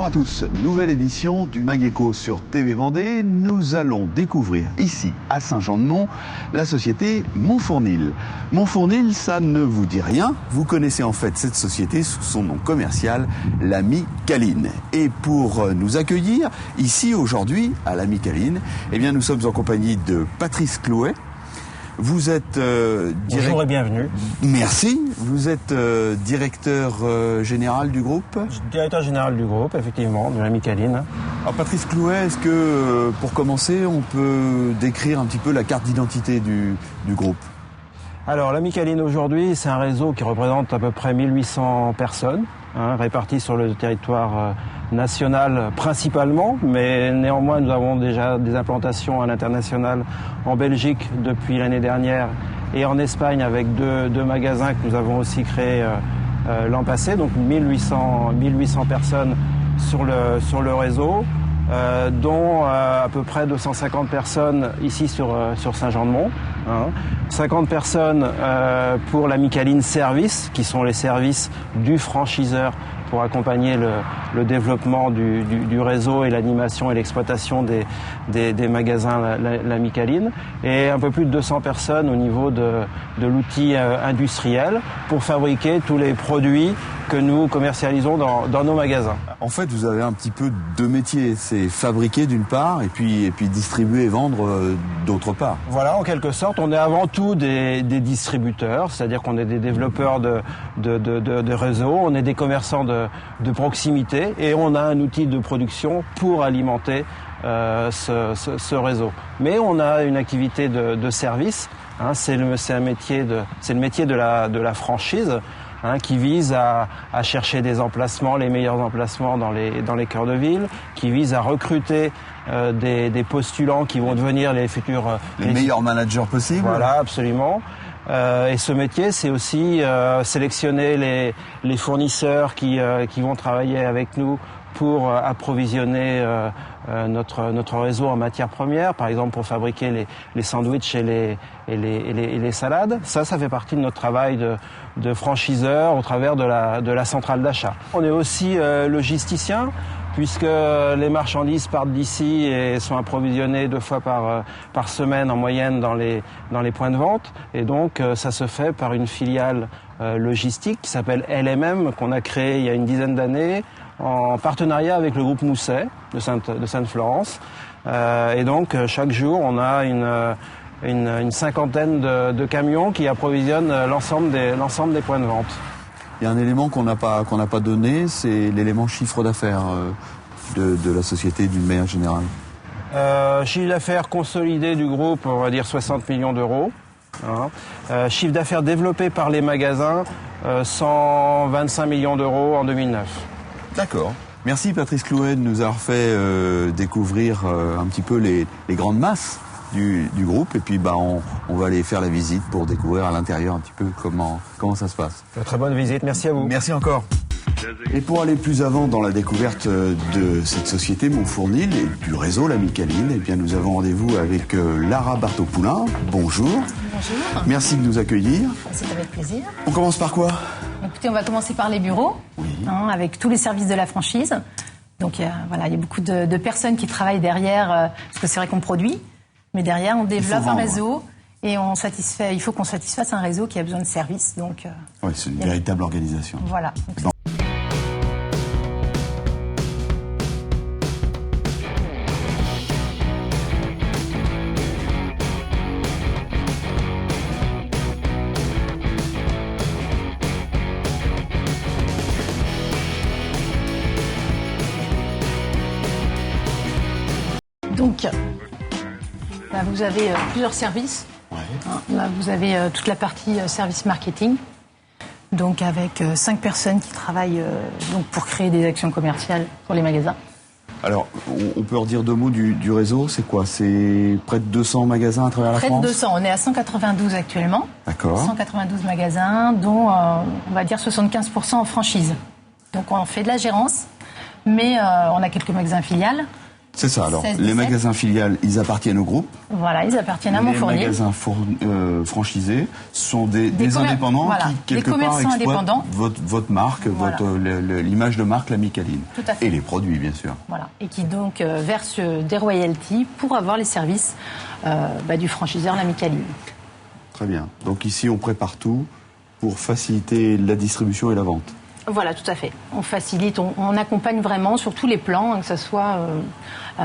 à tous, nouvelle édition du Mag Éco sur TV Vendée. Nous allons découvrir ici, à Saint-Jean-de-Mont, la société Montfournil. Montfournil, ça ne vous dit rien. Vous connaissez en fait cette société sous son nom commercial, l'Ami Caline. Et pour nous accueillir ici aujourd'hui, à l'Ami Caline, eh bien nous sommes en compagnie de Patrice Clouet. Vous êtes Bonjour et bienvenue. Merci. Vous êtes directeur général du groupe. Directeur général du groupe, effectivement, de l'Ami Caline. Alors Patrice Clouet, est-ce que pour commencer, on peut décrire un petit peu la carte d'identité du groupe? Alors l'Ami Caline aujourd'hui, c'est un réseau qui représente à peu près 1800 personnes, réparties sur le territoire national principalement, mais néanmoins nous avons déjà des implantations à l'international en Belgique depuis l'année dernière et en Espagne avec deux magasins que nous avons aussi créés l'an passé, donc 1800 personnes sur le réseau, dont à peu près 250 personnes ici sur Saint-Jean-de-Mont. 50 personnes pour l'Ami Caline Service, qui sont les services du franchiseur pour accompagner le développement du réseau et l'animation et l'exploitation des magasins l'Ami Caline, et un peu plus de 200 personnes au niveau de l'outil industriel pour fabriquer tous les produits que nous commercialisons dans nos magasins. En fait, vous avez un petit peu deux métiers, c'est fabriquer d'une part et puis distribuer et vendre d'autre part. Voilà, en quelque sorte, on est avant tout des distributeurs, c'est-à-dire qu'on est des développeurs de réseau, on est des commerçants de proximité et on a un outil de production pour alimenter ce réseau. Mais on a une activité de service, c'est le métier de la franchise. Qui vise à chercher des emplacements, les meilleurs emplacements dans les cœurs de ville, qui vise à recruter des postulants qui vont devenir les futurs... les meilleurs managers possibles. Voilà, absolument. Et ce métier, c'est aussi sélectionner les fournisseurs qui vont travailler avec nous pour approvisionner notre réseau en matières premières, par exemple pour fabriquer les sandwichs et les salades. Ça fait partie de notre travail de franchiseur au travers de la centrale d'achat. On est aussi logisticien, puisque les marchandises partent d'ici et sont approvisionnées 2 fois par semaine en moyenne dans les points de vente. Et donc ça se fait par une filiale logistique qui s'appelle LMM, qu'on a créée il y a une dizaine d'années, en partenariat avec le groupe Mousset de Sainte-Florence. Et donc chaque jour on a une cinquantaine de camions qui approvisionnent l'ensemble des points de vente. Il y a un élément qu'on n'a pas donné, c'est l'élément chiffre d'affaires de la société d'une manière générale. Chiffre d'affaires consolidé du groupe, on va dire 60 millions d'euros. Chiffre d'affaires développé par les magasins, 125 millions d'euros en 2009. D'accord. Merci Patrice Clouet de nous avoir fait découvrir un petit peu les grandes masses du groupe, et puis on va aller faire la visite pour découvrir à l'intérieur un petit peu comment ça se passe. Très bonne visite, merci à vous. Merci encore. Et pour aller plus avant dans la découverte de cette société Montfournil et du réseau l'Ami Caline, eh bien nous avons rendez-vous avec Lara Bartaux-Poulain. Bonjour. Bonjour. Merci de nous accueillir. C'est avec plaisir. On commence par quoi? Écoutez, on va commencer par les bureaux, avec tous les services de la franchise. Donc il y a beaucoup de personnes qui travaillent derrière, parce que c'est vrai qu'on produit, mais derrière on développe un réseau et il faut qu'on satisfasse un réseau qui a besoin de services. Donc, oui, c'est une véritable organisation. Voilà. Donc, là, vous avez plusieurs services. Ouais. Là, vous avez toute la partie service marketing, donc avec 5 personnes qui travaillent pour créer des actions commerciales pour les magasins. Alors, on peut redire 2 mots du réseau, c'est quoi? C'est près de 200 magasins à travers la France? Près de 200, on est à 192 actuellement. D'accord. 192 magasins, dont on va dire 75% en franchise. Donc on fait de la gérance, mais on a quelques magasins filiales. C'est ça, alors 16, les 17. magasins filiales, ils appartiennent au groupe. Voilà, ils appartiennent à Montfournil. Les magasins franchisés sont des indépendants voilà, qui, quelque des part, commerçants exploitent indépendants. votre marque, Voilà. l'image de marque La Micaline. Tout à fait. Et les produits, bien sûr. Voilà, et qui donc versent des royalties pour avoir les services du franchiseur La Micaline. Très bien. Donc ici, on prépare tout pour faciliter la distribution et la vente. Voilà, tout à fait. On facilite, on accompagne vraiment sur tous les plans, hein, que ce soit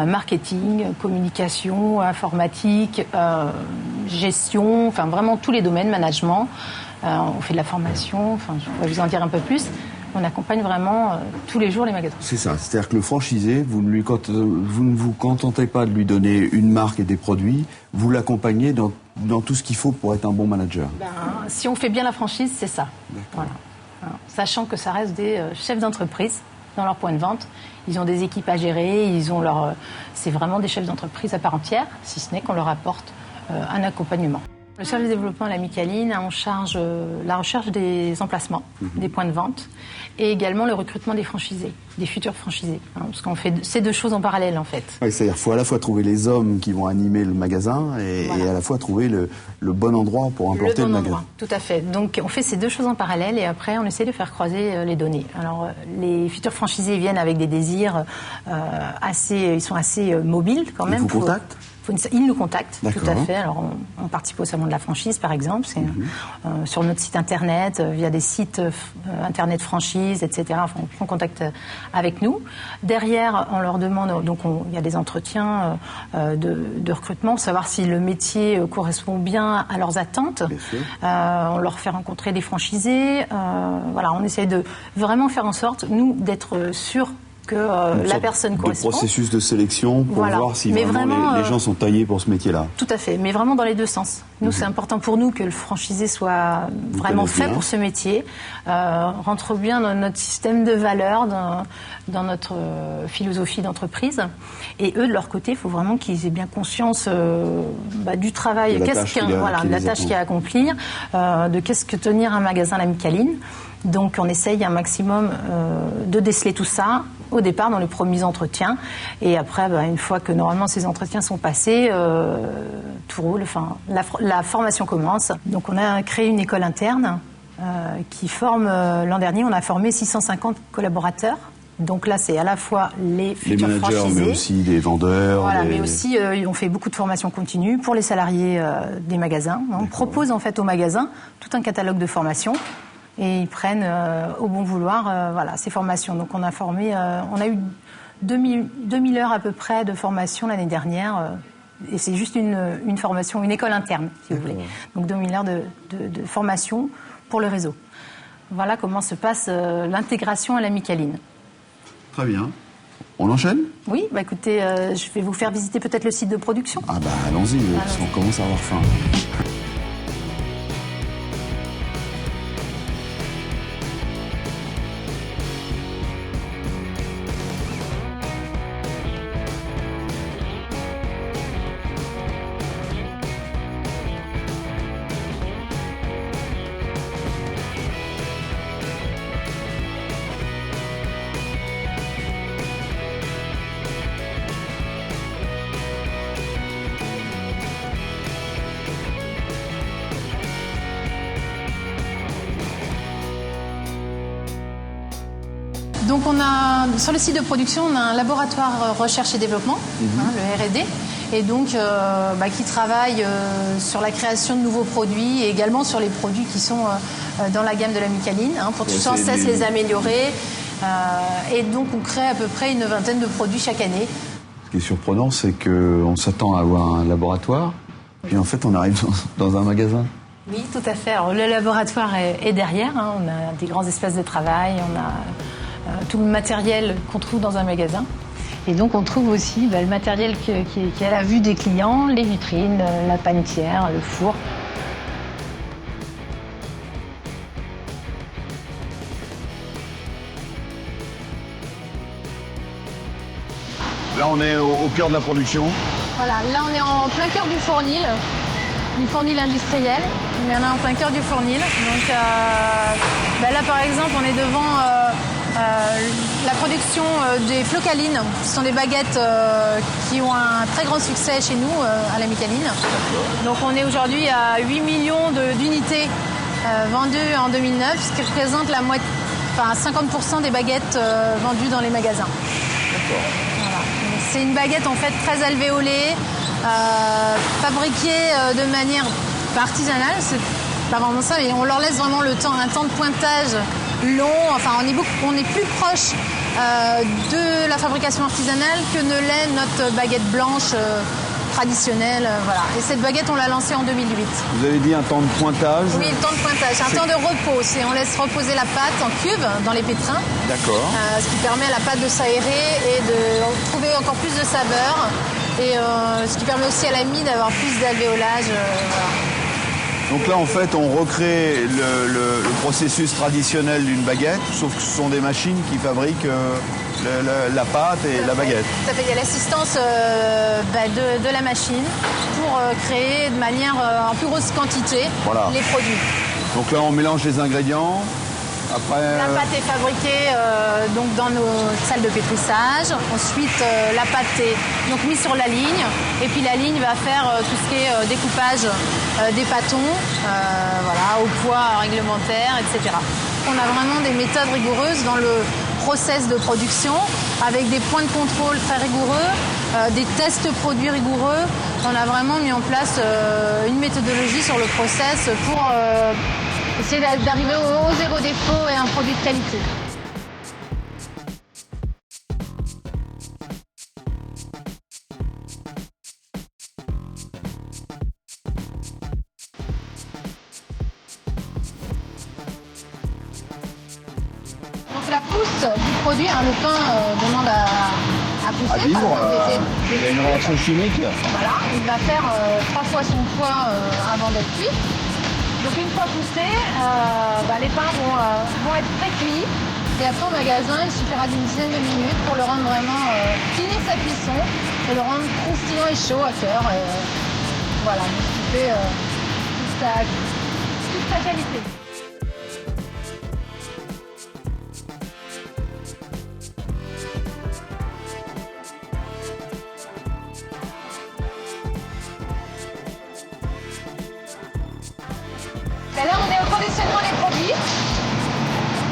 marketing, communication, informatique, gestion, enfin vraiment tous les domaines, management. On fait de la formation, enfin je pourrais vous en dire un peu plus. On accompagne vraiment tous les jours les magasins. C'est ça, c'est-à-dire que le franchisé, vous ne vous contentez pas de lui donner une marque et des produits, vous l'accompagnez dans tout ce qu'il faut pour être un bon manager. Si on fait bien la franchise, c'est ça. Voilà. Sachant que ça reste des chefs d'entreprise dans leur point de vente. Ils ont des équipes à gérer, c'est vraiment des chefs d'entreprise à part entière, si ce n'est qu'on leur apporte un accompagnement. Le service de développement à La Micaline a en charge la recherche des emplacements, des points de vente, et également le recrutement des franchisés, des futurs franchisés. Hein, parce qu'on fait ces deux choses en parallèle, en fait. Oui, c'est-à-dire qu'il faut à la fois trouver les hommes qui vont animer le magasin et à la fois trouver le bon endroit pour implanter le magasin. Tout à fait. Donc on fait ces deux choses en parallèle et après on essaie de faire croiser les données. Alors les futurs franchisés viennent avec des désirs ils sont assez mobiles quand même. Ils vous contactent ? Ils nous contactent, tout à D'accord. fait. Alors, on participe au salon de la franchise, par exemple, sur notre site internet, via des sites internet franchise, etc. Enfin, on prend contact avec nous. Derrière, on leur demande, donc il y a des entretiens de recrutement, pour savoir si le métier correspond bien à leurs attentes. Bien sûr. On leur fait rencontrer des franchisés. Voilà, on essaye de vraiment faire en sorte, nous, d'être sûrs que la personne correspond. De processus de sélection pour voir si vraiment les gens sont taillés pour ce métier-là. Tout à fait, mais vraiment dans les deux sens. Nous, c'est important pour nous que le franchisé soit vraiment fait pour ce métier, rentre bien dans notre système de valeurs, dans notre philosophie d'entreprise. Et eux, de leur côté, il faut vraiment qu'ils aient bien conscience du travail, de la tâche qu'il y a à accomplir, de qu'est-ce que tenir un magasin à La Micaline. Donc on essaye un maximum de déceler tout ça au départ dans les premiers entretiens et après une fois que normalement ces entretiens sont passés, tout roule, enfin la formation commence. Donc on a créé une école interne qui forme, l'an dernier on a formé 650 collaborateurs. Donc là, c'est à la fois les futurs managers, franchisés, mais aussi des vendeurs. Voilà, mais aussi, on fait beaucoup de formations continues pour les salariés des magasins. On propose en fait aux magasins tout un catalogue de formations. Et ils prennent au bon vouloir ces formations. Donc on a formé, on a eu 2000 heures à peu près de formation l'année dernière. Et c'est juste une formation, une école interne, si vous voulez. Donc 2000 heures de formation pour le réseau. Voilà comment se passe l'intégration à La Micaline. Très bien. On enchaîne ? Oui, écoutez, je vais vous faire visiter peut-être le site de production. Ah allons-y, parce qu'on commence à avoir faim. Donc sur le site de production, on a un laboratoire recherche et développement, le R&D, et donc qui travaille sur la création de nouveaux produits et également sur les produits qui sont dans la gamme de La Micaline, pour sans cesse les améliorer. Et donc on crée à peu près une vingtaine de produits chaque année. Ce qui est surprenant, c'est qu'on s'attend à avoir un laboratoire, puis en fait on arrive dans un magasin. Oui, tout à fait. Alors, le laboratoire est derrière, on a des grands espaces de travail, on a tout le matériel qu'on trouve dans un magasin. Et donc on trouve aussi le matériel qui est à la vue des clients, les vitrines, la panetière, le four. Là on est au cœur de la production. Voilà, là on est en plein cœur du fournil industriel, mais on est en plein cœur du fournil. Donc là par exemple on est devant la production des flocalines. Ce sont des baguettes qui ont un très grand succès chez nous à la Micaline. Donc on est aujourd'hui à 8 millions d'unités vendues en 2009, ce qui représente 50% des baguettes vendues dans les magasins. Voilà. C'est une baguette en fait très alvéolée, fabriquée de manière artisanale. C'est pas vraiment ça, mais on leur laisse vraiment un temps de pointage long. Enfin, on est plus proche de la fabrication artisanale que ne l'est notre baguette blanche traditionnelle. Voilà. Et cette baguette, on l'a lancée en 2008. Vous avez dit un temps de pointage? Oui, le temps de pointage. Un temps de repos. On laisse reposer la pâte en cuve dans les pétrins. D'accord. Ce qui permet à la pâte de s'aérer et de trouver encore plus de saveur. Et ce qui permet aussi à la mie d'avoir plus d'alvéolage. Voilà. Donc là, en fait, on recrée le processus traditionnel d'une baguette, sauf que ce sont des machines qui fabriquent la pâte et la baguette. Tout à fait. Il y a l'assistance de la machine pour créer de manière en plus grosse quantité les produits. Donc là, on mélange les ingrédients. Après, la pâte est fabriquée donc dans nos salles de pétrissage. Ensuite, la pâte est donc mise sur la ligne. Et puis la ligne va faire tout ce qui est découpage des pâtons, au poids réglementaire, etc. On a vraiment des méthodes rigoureuses dans le process de production, avec des points de contrôle très rigoureux, des tests produits rigoureux. On a vraiment mis en place une méthodologie sur le process pour essayer d'arriver au zéro défaut et un produit de qualité. Donc la pousse du produit, le pain demande à pousser. À vivre, il y a une réaction chimique. Voilà, il va faire 3 fois son poids avant d'être cuit. Donc une fois poussé, les pains vont être très cuits. Et après au magasin, il suffira d'une dizaine de minutes pour le rendre vraiment finir sa cuisson et le rendre croustillant et chaud à cœur. Voilà, donc ce qui fait toute sa qualité. Et là, on est au conditionnement des produits.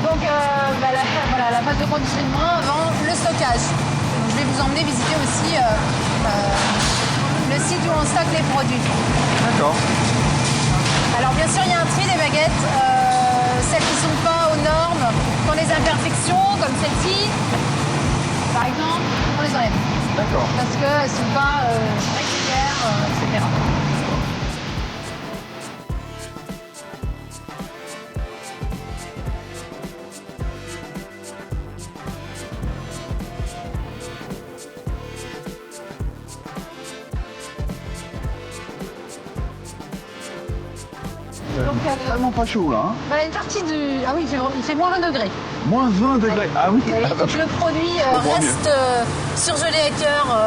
Donc, la phase de conditionnement avant le stockage. Donc, je vais vous emmener visiter aussi le site où on stocke les produits. D'accord. Alors, bien sûr, il y a un tri des baguettes. Celles qui ne sont pas aux normes, qui ont des imperfections, comme celle-ci, par exemple, on les enlève. D'accord. Parce qu'elles ne sont pas régulières, etc. Donc, Tellement pas chaud là. une partie du... Ah oui, il fait moins 20 degrés. Moins 20 degrés. Ah oui. Il faut que le produit reste surgelé à cœur.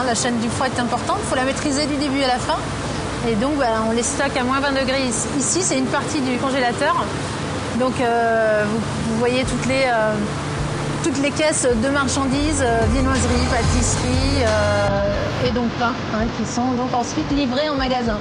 La chaîne du froid est importante, il faut la maîtriser du début à la fin. Et donc on les stocke à moins 20 degrés ici, c'est une partie du congélateur. Donc vous voyez toutes les caisses de marchandises, viennoiseries, pâtisseries et donc pain, qui sont donc ensuite livrés en magasin.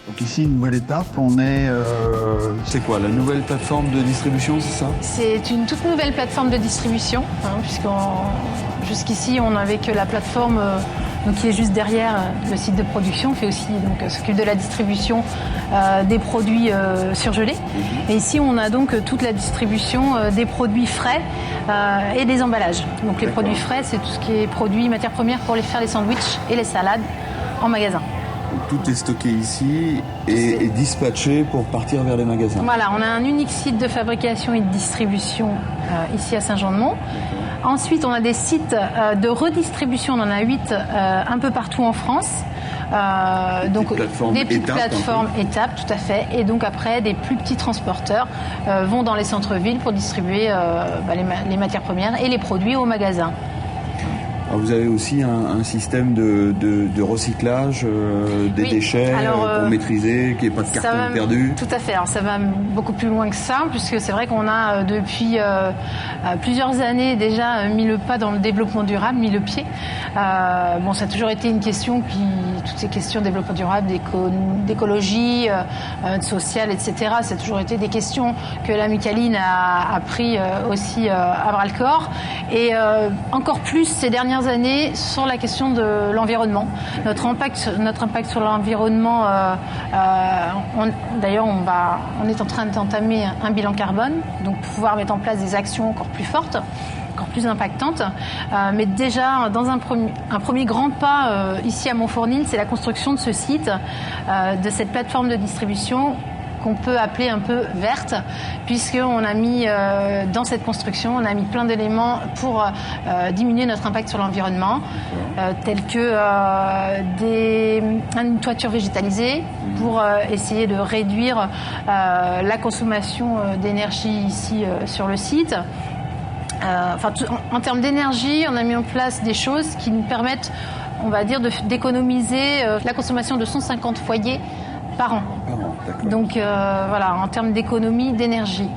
Donc ici, une nouvelle étape, on est... c'est quoi, la nouvelle plateforme de distribution, c'est ça? C'est une toute nouvelle plateforme de distribution, jusqu'ici on n'avait que la plateforme qui est juste derrière le site de production, fait aussi s'occupe de la distribution des produits surgelés. Et ici on a donc toute la distribution des produits frais et des emballages. Donc les produits frais, c'est tout ce qui est produits, matières premières pour faire les sandwichs et les salades en magasin. Donc, tout est stocké ici et dispatché pour partir vers les magasins. Voilà, on a un unique site de fabrication et de distribution ici à Saint-Jean-de-Mont. Ensuite, on a des sites de redistribution, on en a 8 un peu partout en France. Donc des petites étapes, plateformes étapes, tout à fait. Et donc après, des plus petits transporteurs vont dans les centres-villes pour distribuer les matières premières et les produits aux magasins. Alors vous avez aussi un système de recyclage des déchets pour maîtriser, qu'il n'y ait pas de carton perdu. Tout à fait. Alors ça va beaucoup plus loin que ça, puisque c'est vrai qu'on a depuis plusieurs années déjà mis le pas dans le développement durable, mis le pied. Ça a toujours été une question toutes ces questions de développement durable, d'écologie, de social, etc. Ça a toujours été des questions que l'Amicaline a pris aussi à bras le corps. Et encore plus ces dernières années sur la question de l'environnement. Notre impact sur l'environnement, d'ailleurs on est en train d'entamer un bilan carbone, donc pour pouvoir mettre en place des actions encore plus fortes, encore plus impactantes. Mais déjà, dans un premier grand pas ici à Montfournil, c'est la construction de ce site, de cette plateforme de distribution qu'on peut appeler un peu verte, puisqu'on a mis dans cette construction, on a mis plein d'éléments pour diminuer notre impact sur l'environnement, tels que une toiture végétalisée pour essayer de réduire la consommation d'énergie ici sur le site. En termes d'énergie, on a mis en place des choses qui nous permettent, on va dire, d'économiser la consommation de 150 foyers par an. Donc en termes d'économie d'énergie.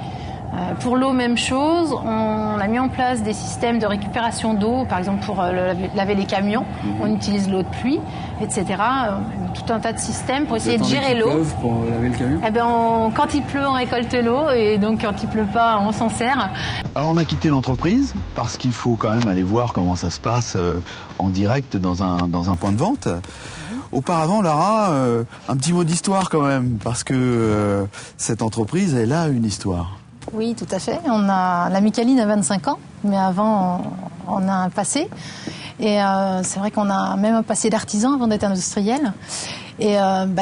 Pour l'eau, même chose, on a mis en place des systèmes de récupération d'eau, par exemple pour laver les camions, on utilise l'eau de pluie, etc. Tout un tas de systèmes pour essayer de gérer l'eau. Pour laver le camion ? Quand il pleut, on récolte l'eau, et donc quand il pleut pas, on s'en sert. Alors on a quitté l'entreprise parce qu'il faut quand même aller voir comment ça se passe en direct dans un point de vente. Auparavant, Lara, un petit mot d'histoire quand même, parce que cette entreprise, elle a une histoire. Oui, tout à fait. L'Amicaline a 25 ans, mais avant, on a un passé. Et c'est vrai qu'on a même un passé d'artisan avant d'être industriel. Et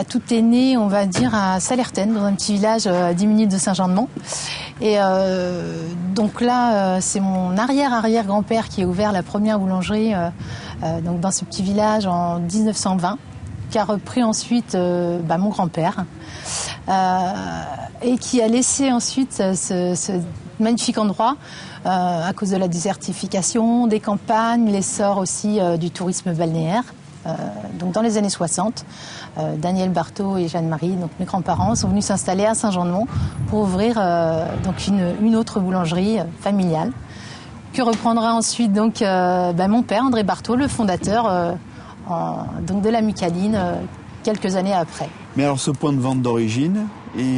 tout est né, on va dire, à Salertaine, dans un petit village à 10 minutes de Saint-Jean-de-Mont. Et donc là, c'est mon arrière-arrière-grand-père qui a ouvert la première boulangerie donc dans ce petit village en 1920. Qui a repris ensuite mon grand-père et qui a laissé ensuite ce magnifique endroit à cause de la désertification, des campagnes, l'essor aussi du tourisme balnéaire. Donc dans les années 60, Daniel Barthaud et Jeanne-Marie, donc mes grands-parents, sont venus s'installer à Saint-Jean-de-Mont pour ouvrir donc une autre boulangerie familiale que reprendra ensuite donc mon père André Barthaud, le fondateur donc de l'Amicaline quelques années après. Mais alors ce point de vente d'origine,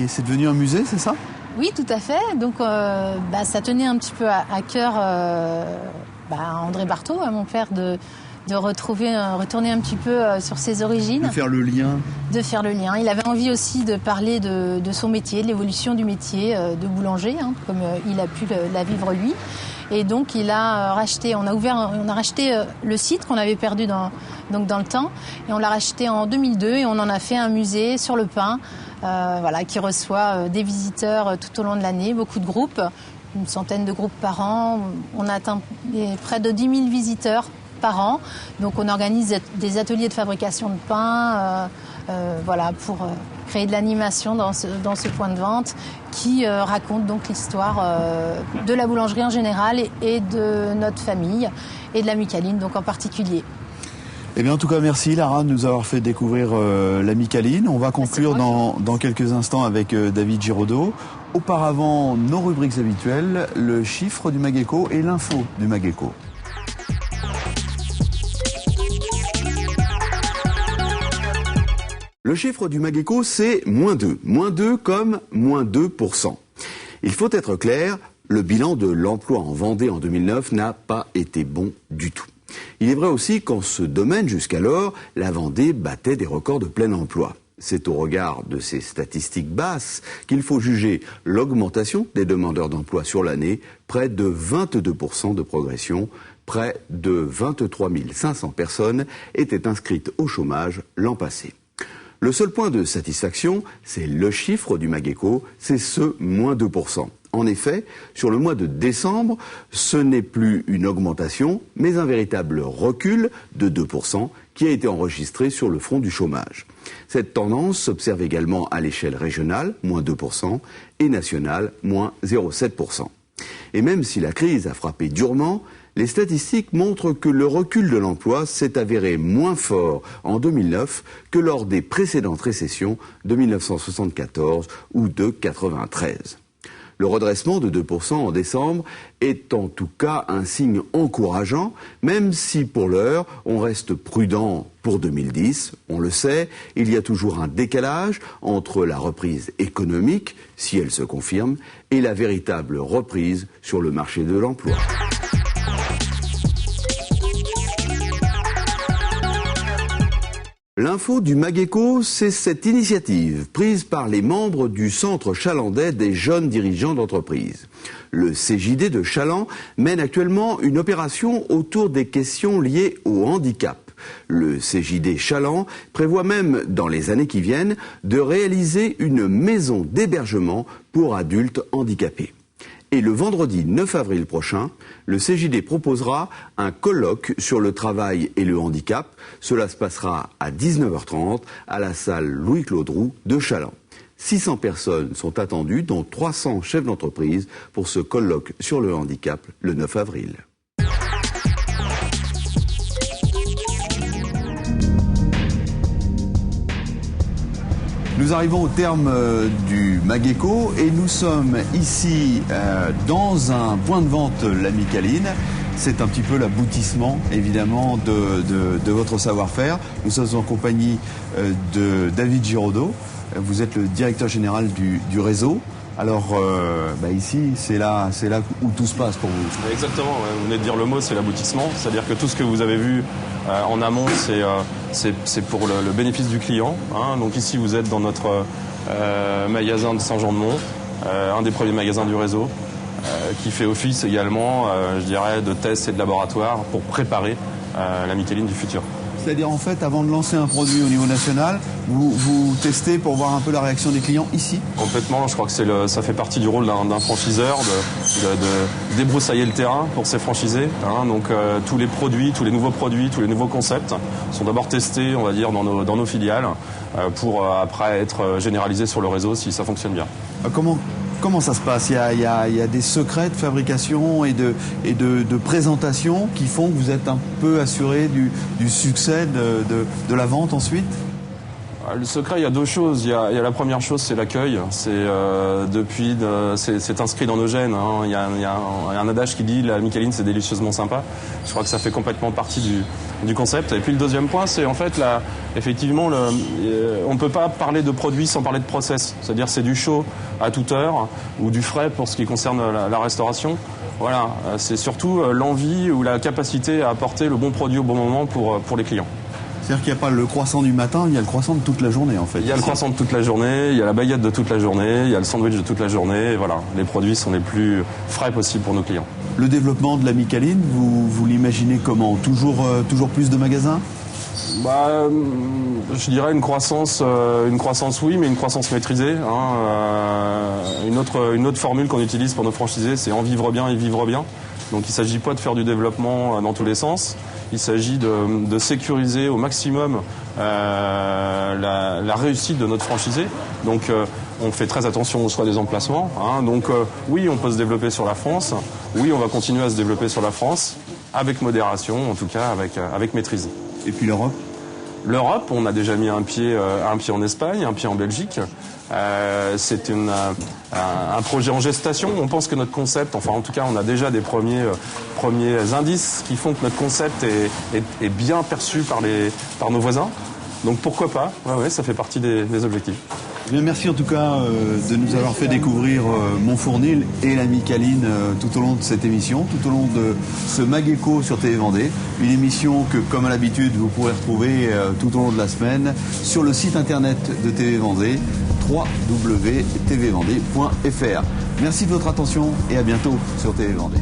c'est devenu un musée, c'est ça ? Oui, tout à fait. Donc ça tenait un petit peu à cœur André Barthaud, mon père, de retourner un petit peu sur ses origines. De faire le lien. Il avait envie aussi de parler de son métier, de l'évolution du métier de boulanger, comme il a pu la vivre lui. Et donc on a racheté le site qu'on avait perdu dans le temps, et on l'a racheté en 2002 et on en a fait un musée sur le pain, qui reçoit des visiteurs tout au long de l'année, beaucoup de groupes, une centaine de groupes par an. On a atteint près de 10 000 visiteurs par an. Donc on organise des ateliers de fabrication de pain, pour créer de l'animation dans ce point de vente qui raconte donc l'histoire de la boulangerie en général et de notre famille et de l'Amicaline donc en particulier. Eh bien, en tout cas, merci Lara de nous avoir fait découvrir l'Amicaline. On va conclure dans quelques instants avec David Giraudot. Auparavant, nos rubriques habituelles, le chiffre du Mageco et l'info du Mageco. Le chiffre du Mageco, c'est -2. -2 comme -2%. Il faut être clair, le bilan de l'emploi en Vendée en 2009 n'a pas été bon du tout. Il est vrai aussi qu'en ce domaine, jusqu'alors, la Vendée battait des records de plein emploi. C'est au regard de ces statistiques basses qu'il faut juger l'augmentation des demandeurs d'emploi sur l'année, près de 22% de progression, près de 23 500 personnes étaient inscrites au chômage l'an passé. Le seul point de satisfaction, c'est le chiffre du Mageco, c'est ce -2%. En effet, sur le mois de décembre, ce n'est plus une augmentation, mais un véritable recul de 2% qui a été enregistré sur le front du chômage. Cette tendance s'observe également à l'échelle régionale, moins 2%, et nationale, moins 0,7%. Et même si la crise a frappé durement, les statistiques montrent que le recul de l'emploi s'est avéré moins fort en 2009 que lors des précédentes récessions de 1974 ou de 1993. Le redressement de 2% en décembre est en tout cas un signe encourageant, même si pour l'heure, on reste prudent pour 2010. On le sait, il y a toujours un décalage entre la reprise économique, si elle se confirme, et la véritable reprise sur le marché de l'emploi. L'info du MagEco, c'est cette initiative prise par les membres du Centre chalandais des jeunes dirigeants d'entreprise. Le CJD de Chaland mène actuellement une opération autour des questions liées au handicap. Le CJD Chaland prévoit même, dans les années qui viennent, de réaliser une maison d'hébergement pour adultes handicapés. Et le vendredi 9 avril prochain, le CJD proposera un colloque sur le travail et le handicap. Cela se passera à 19h30 à la salle Louis-Claude Roux de Chaland. 600 personnes sont attendues, dont 300 chefs d'entreprise, pour ce colloque sur le handicap le 9 avril. Nous arrivons au terme du MagEco et nous sommes ici dans un point de vente L'Amicaline. C'est un petit peu l'aboutissement évidemment de votre savoir-faire. Nous sommes en compagnie de David Giraudot. Vous êtes le directeur général du réseau. Alors ici, c'est là où tout se passe pour vous. Exactement, ouais. Vous venez de dire le mot, c'est l'aboutissement. C'est-à-dire que tout ce que vous avez vu en amont, c'est pour le bénéfice du client. Hein. Donc ici, vous êtes dans notre magasin de Saint-Jean-de-Mont, un des premiers magasins du réseau, qui fait office également, je dirais, de tests et de laboratoire pour préparer l'Amicaline du futur. C'est-à-dire, en fait, avant de lancer un produit au niveau national, vous testez pour voir un peu la réaction des clients ici? Complètement, je crois que ça fait partie du rôle d'un franchiseur de débroussailler le terrain pour ses franchisés. Hein. Donc tous les produits, tous les nouveaux produits, tous les nouveaux concepts sont d'abord testés, on va dire, dans nos filiales pour après être généralisés sur le réseau si ça fonctionne bien. Comment ça se passe? Il y a des secrets de fabrication et de présentation qui font que vous êtes un peu assuré du succès de la vente ensuite? Le secret, il y a deux choses. Il y a la première chose, c'est l'accueil. C'est inscrit dans nos gènes. Hein. Il y a un adage qui dit l'Amicaline, c'est délicieusement sympa. Je crois que ça fait complètement partie du concept. Et puis le deuxième point, c'est en fait effectivement, on ne peut pas parler de produit sans parler de process. C'est-à-dire c'est du chaud à toute heure ou du frais pour ce qui concerne la restauration. Voilà, c'est surtout l'envie ou la capacité à apporter le bon produit au bon moment pour les clients. C'est-à-dire qu'il n'y a pas le croissant du matin, il y a le croissant de toute la journée en fait. Il y a le croissant de toute la journée, il y a la baguette de toute la journée, il y a le sandwich de toute la journée. Et voilà, les produits sont les plus frais possibles pour nos clients. Le développement de l'Amicaline, vous l'imaginez comment? Toujours plus de magasins? Je dirais une croissance oui, mais une croissance maîtrisée. Hein. Une autre formule qu'on utilise pour nos franchisés, c'est en vivre bien et vivre bien. Donc il ne s'agit pas de faire du développement dans tous les sens. Il s'agit de sécuriser au maximum la réussite de notre franchisé. Donc on fait très attention au choix des emplacements. Hein. Donc oui, on peut se développer sur la France. Oui, on va continuer à se développer sur la France, avec modération, en tout cas avec maîtrise. Et puis l'Europe? L'Europe, on a déjà mis un pied en Espagne, un pied en Belgique. C'est un projet en gestation. On pense que notre concept, enfin en tout cas on a déjà des premiers indices qui font que notre concept est bien perçu par nos voisins. Donc pourquoi pas? Ouais, ça fait partie des objectifs. Bien, merci en tout cas de nous avoir fait découvrir Montfournil et l'Amicaline tout au long de cette émission, tout au long de ce MagEco sur TV Vendée. Une émission que, comme à l'habitude, vous pourrez retrouver tout au long de la semaine sur le site internet de TV Vendée, www.tvvendée.fr. Merci de votre attention et à bientôt sur TV Vendée.